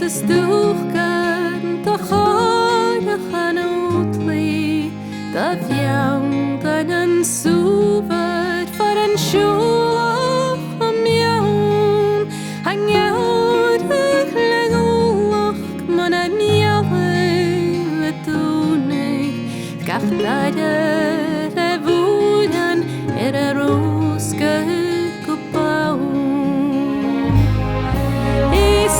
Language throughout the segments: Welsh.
Stúchgan do cháda chanútlaí da bheang gan an súbad far an siúlach a mewn a ngeawdach legúlach man a neawau a dúnig gach daide a bhúdan a rósga go bawn is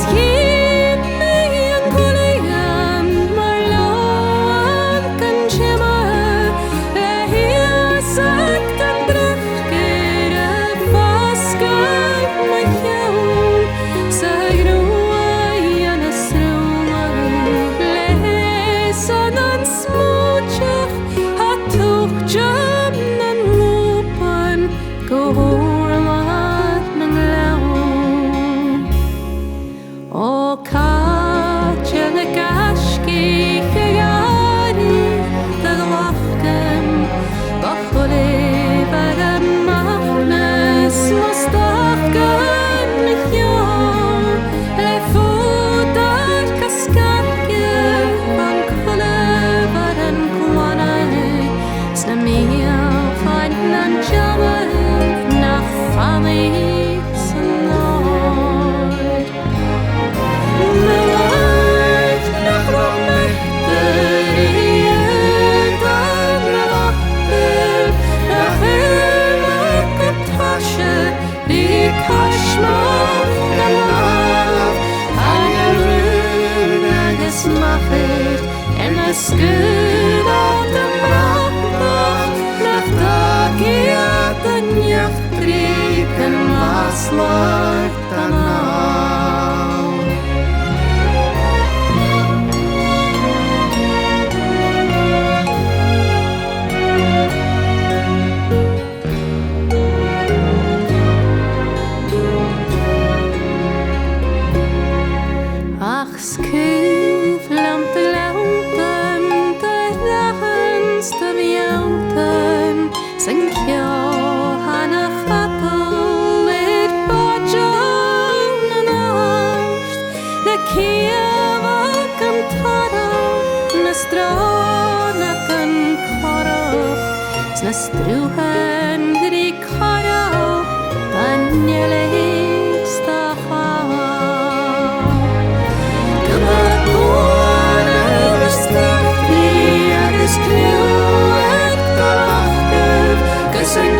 Sgwyd at y mrawd nach dagiad yn iachbrig yn maslach dan awn. Ach sgwyd lamp y sy'n cio han a chapel i'r bodjon yn allt na ciaf ac yn tarach na stron ac yn corach na strwchen dri corach danielus da chael gyda'r gwan ar y stafni ar y sgniw Sing